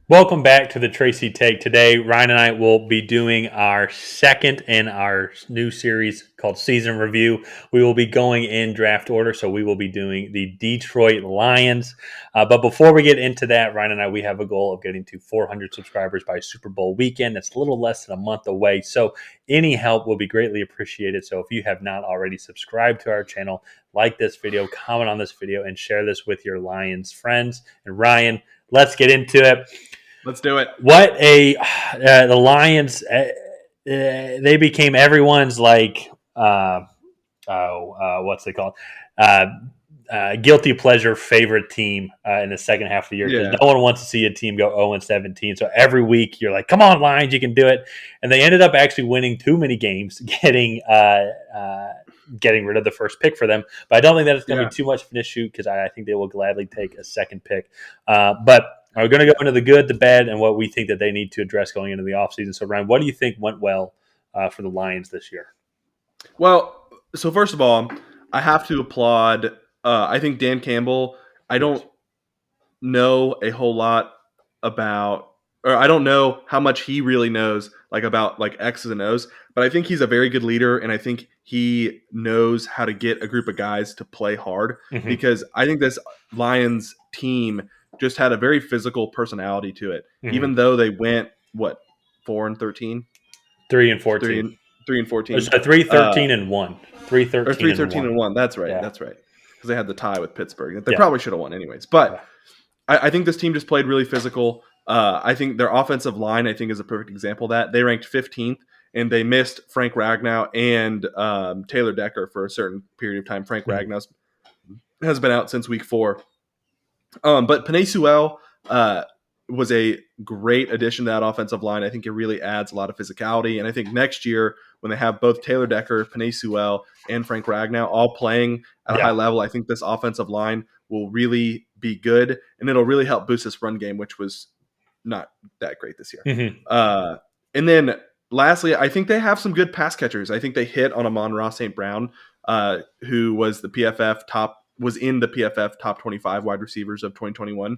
Welcome back to the Tracy Take. Today, Ryan and I will be doing our second in our new series called Season Review. We will be going in draft order, so we will be doing the Detroit Lions. But before we get into that, Ryan and I, we have a goal of getting to 400 subscribers by Super Bowl weekend. That's a little less than a month away, so any help will be greatly appreciated. So if you have not already subscribed to our channel, like this video, comment on this video, and share this with your Lions friends. And Ryan, let's get into it. Let's do it. The Lions, they became everyone's what's it called? Uh, Guilty pleasure favorite team in the second half of the year, because Yeah. no one wants to see a team go 0-17. So every week you're like, come on, Lions, you can do it. And they ended up actually winning too many games, getting rid of the first pick for them. But I don't think that it's going to Yeah. be too much of an issue, because I think they will gladly take a second pick. But we're going to go into the good, the bad, and what we think that they need to address going into the offseason. So, Ryan, what do you think went well for the Lions this year? Well, so first of all, I have to applaud. I think Dan Campbell. I Yes. don't know a whole lot about, or I don't know how much he really knows, like about like X's and O's. But I think he's a very good leader, and I think he knows how to get a group of guys to play hard. Mm-hmm. Because I think this Lions team just had a very physical personality to it. Mm-hmm. Even though they went 4-13, 3-14. 3-14. So 3-13 and 1. 3 Or 13 three and thirteen 1. and one. That's right. Yeah. That's right. Because they had the tie with Pittsburgh. They Yeah. probably should have won anyways. But Yeah. I think this team just played really physical. I think their offensive line, I think, is a perfect example of that. They ranked 15th, and they missed Frank Ragnow and Taylor Decker for a certain period of time. Frank Mm-hmm. Ragnow has been out since week 4. But Penei Sewell was a great addition to that offensive line. I think it really adds a lot of physicality. And I think next year, when they have both Taylor Decker, Penei Sewell, and Frank Ragnow all playing at a high Yeah. level, I think this offensive line will really be good. And it'll really help boost this run game, which was not that great this year. Mm-hmm. And then lastly, I think they have some good pass catchers. I think they hit on Amon-ra St. Brown, who was in the PFF top 25 wide receivers of 2021.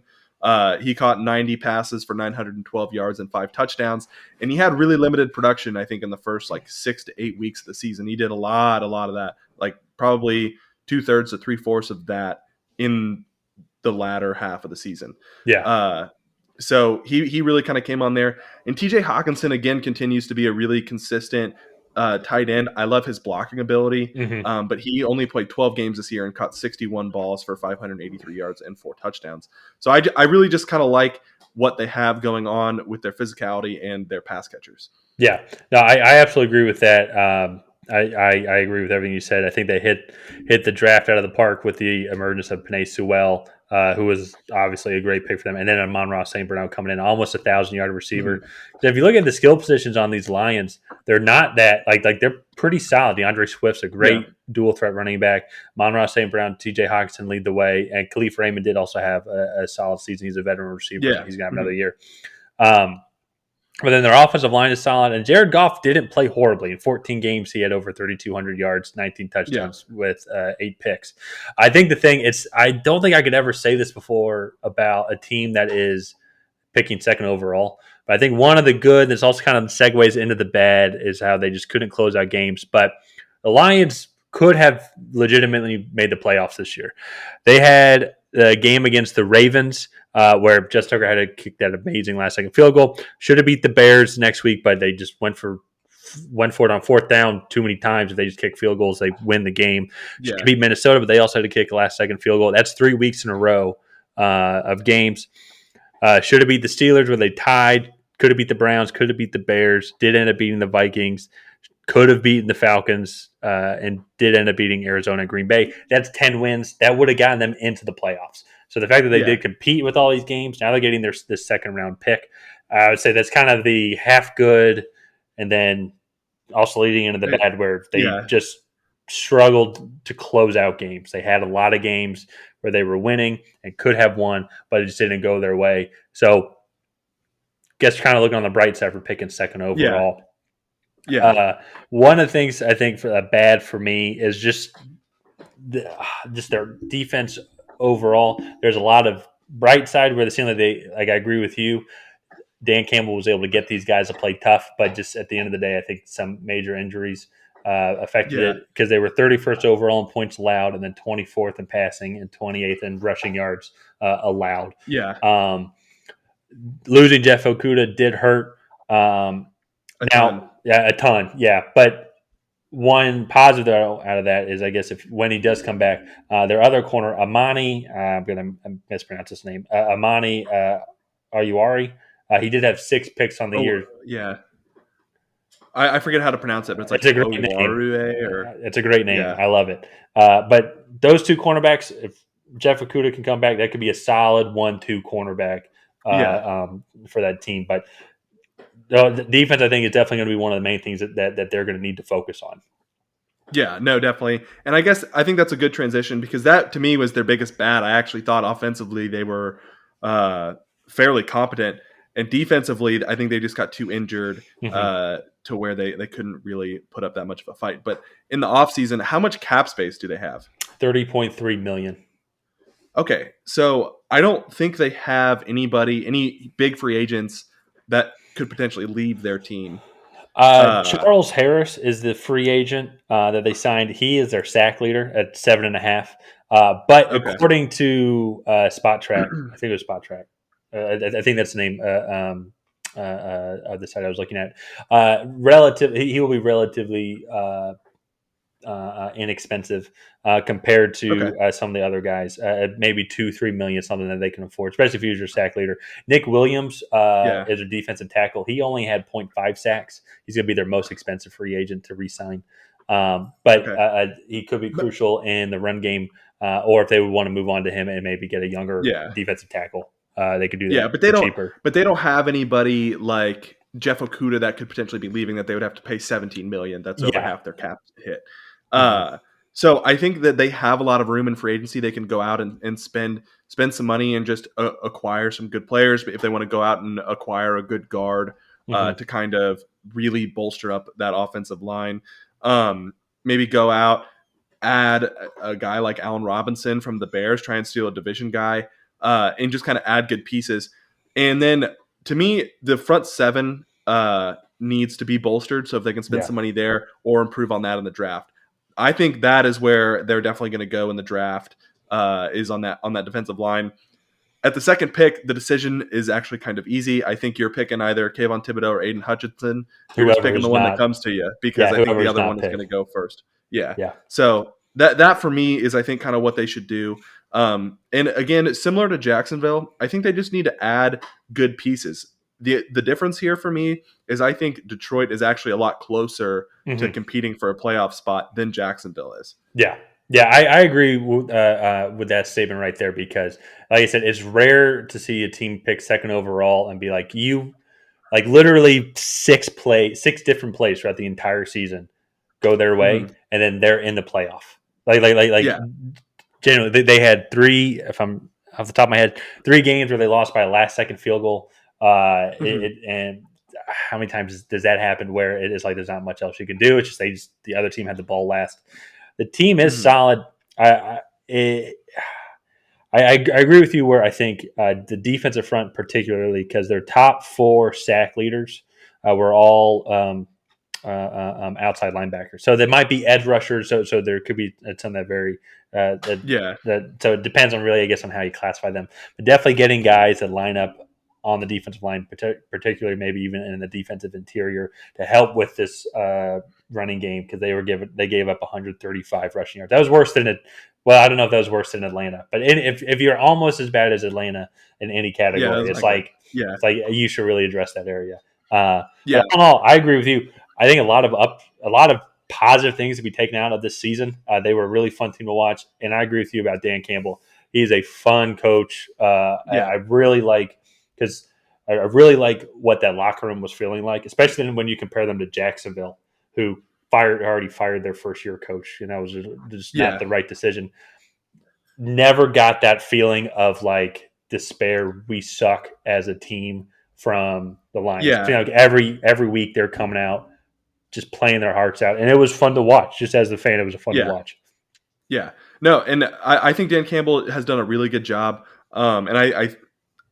He caught 90 passes for 912 yards and 5 touchdowns, and he had really limited production. I think in the first 6 to 8 weeks of the season, he did a lot of that, like probably 2/3 to 3/4 of that in the latter half of the season. Yeah. So he really kind of came on there. And TJ Hawkinson, again, continues to be a really consistent tight end. I love his blocking ability, Mm-hmm. but he only played 12 games this year and caught 61 balls for 583 yards and 4 touchdowns. So I really just kind of like what they have going on with their physicality and their pass catchers. Yeah, no, I absolutely agree with that. I agree with everything you said. I think they hit the draft out of the park with the emergence of Penei Sewell, who was obviously a great pick for them, and then Amon-ra St. Brown coming in, almost 1,000-yard receiver. Mm-hmm. So if you look at the skill positions on these Lions, they're not that like they're pretty solid. DeAndre Swift's a great dual threat running back. Amon-ra St. Brown, T.J. Hawkinson lead the way, and Khalif Raymond did also have a solid season. He's a veteran receiver. Yeah. He's gonna have another year. But then their offensive line is solid, and Jared Goff didn't play horribly. In 14 games, he had over 3,200 yards, 19 touchdowns with 8 picks. I think I don't think I could ever say this before about a team that is picking second overall. But I think one of the good, that's also kind of segues into the bad, is how they just couldn't close out games. But the Lions could have legitimately made the playoffs this year. They had a game against the Ravens where Jess Tucker had to kick that amazing last second field goal. Should have beat the Bears next week, but they just went for it on 4th down too many times. If they just kick field goals, they win the game. Should have beat Minnesota, but they also had to kick a last second field goal. That's 3 weeks in a row of games. Should have beat the Steelers where they tied. Could have beat the Browns. Could have beat the Bears. Did end up beating the Vikings. Could have beaten the Falcons and did end up beating Arizona and Green Bay. That's 10 wins. That would have gotten them into the playoffs. So the fact that they did compete with all these games, now they're getting this second round pick. I would say that's kind of the half good, and then also leading into the bad where they just struggled to close out games. They had a lot of games where they were winning and could have won, but it just didn't go their way. So guess kind of looking on the bright side for picking second overall. One of the things I think for bad for me is just their defense overall. There's a lot of bright side where they seem like I agree with you. Dan Campbell was able to get these guys to play tough, but just at the end of the day, I think some major injuries affected Yeah. it because they were 31st overall in points allowed, and then 24th in passing and 28th in rushing yards allowed. Yeah. Losing Jeff Okudah did hurt. A ton. Yeah, a ton. Yeah, but one positive out of that is, I guess, when he does come back, their other corner, Amani, I'm going to mispronounce his name, Amani Ayuari, he did have 6 picks on the year. Yeah. I forget how to pronounce it, but it's like a great name. It's a great name. Yeah. I love it. But those 2 cornerbacks, if Jeff Okudah can come back, that could be a solid 1-2 cornerback for that team. But the defense, I think, is definitely going to be one of the main things that they're going to need to focus on. Yeah, no, definitely. And I think that's a good transition because that, to me, was their biggest bad. I actually thought offensively they were fairly competent. And defensively, I think they just got too injured to where they couldn't really put up that much of a fight. But in the offseason, how much cap space do they have? $30.3 million. Okay, so I don't think they have any big free agents that could potentially leave their team. Charles Harris is the free agent that they signed. He is their sack leader at 7.5. But according to Spot Track, I think it was Spot Track. I think that's the name of the site I was looking at. He will be relatively inexpensive compared to some of the other guys. Maybe $2-3 million, something that they can afford, especially if he's your sack leader. Nick Williams is a defensive tackle. He only had 0.5 sacks. He's going to be their most expensive free agent to re-sign. But he could be crucial in the run game, or if they would want to move on to him and maybe get a younger defensive tackle, they could do that. Yeah, but they don't. Cheaper. But they don't have anybody like Jeff Okudah that could potentially be leaving that they would have to pay $17 million. That's over half their cap hit. So I think that they have a lot of room in free agency. They can go out and spend some money and just acquire some good players. But if they want to go out and acquire a good guard to kind of really bolster up that offensive line, maybe go out, add a guy like Allen Robinson from the Bears, try and steal a division guy, and just kind of add good pieces. And then to me, the front seven needs to be bolstered. So if they can spend some money there or improve on that in the draft, I think that is where they're definitely going to go in the draft, is on that defensive line. At the second pick, the decision is actually kind of easy. I think you're picking either Kayvon Thibodeau or Aiden Hutchinson. You're just picking the one that comes to you because I think the other one is going to go first. Yeah. So that for me is, I think, kind of what they should do. And again, similar to Jacksonville, I think they just need to add good pieces. The difference here for me is I think Detroit is actually a lot closer to competing for a playoff spot than Jacksonville is. Yeah, I agree with that statement right there because, like I said, it's rare to see a team pick second overall and be like literally six different plays throughout the entire season go their way, and then they're in the playoff. Generally, they had 3, if I'm off the top of my head, 3 games where they lost by a last-second field goal. And how many times does that happen where it is like there's not much else you can do? It's just the other team had the ball last. The team is solid. I agree with you where I think the defensive front, particularly because their top 4 sack leaders were all outside linebackers. So there might be edge rushers. So there could be some that vary. So it depends on really, I guess, on how you classify them. But definitely getting guys that line up on the defensive line, particularly maybe even in the defensive interior, to help with this running game because they gave up 135 rushing yards. That was worse than it. Well, I don't know if that was worse than Atlanta, but if you're almost as bad as Atlanta in any category, it's like you should really address that area. All in all, I agree with you. I think a lot of positive things to be taken out of this season. They were a really fun team to watch, and I agree with you about Dan Campbell. He's a fun coach. I really like. Because I really like what that locker room was feeling like, especially when you compare them to Jacksonville, who already fired their first-year coach, and that was just not the right decision. Never got that feeling of like despair. We suck as a team from the Lions. Like every week they're coming out, just playing their hearts out, and it was fun to watch. Just as a fan, it was fun to watch. Yeah, no, and I think Dan Campbell has done a really good job, and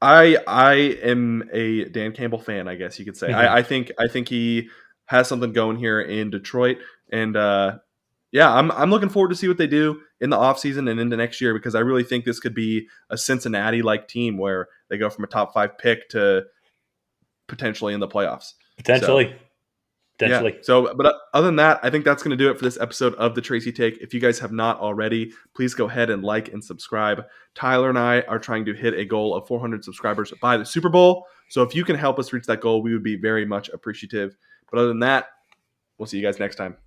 I am a Dan Campbell fan, I guess you could say. Mhm. I think he has something going here in Detroit, and yeah, I'm looking forward to see what they do in the offseason and into next year, because I really think this could be a Cincinnati like team where they go from a top 5 pick to potentially in the playoffs. So Potentially. yeah. Potentially. So, but other than that, I think that's going to do it for this episode of the Tracy Take. If you guys have not already, please go ahead and like and subscribe. Tyler and I are trying to hit a goal of 400 subscribers by the Super Bowl. So if you can help us reach that goal, we would be very much appreciative. But other than that, we'll see you guys next time.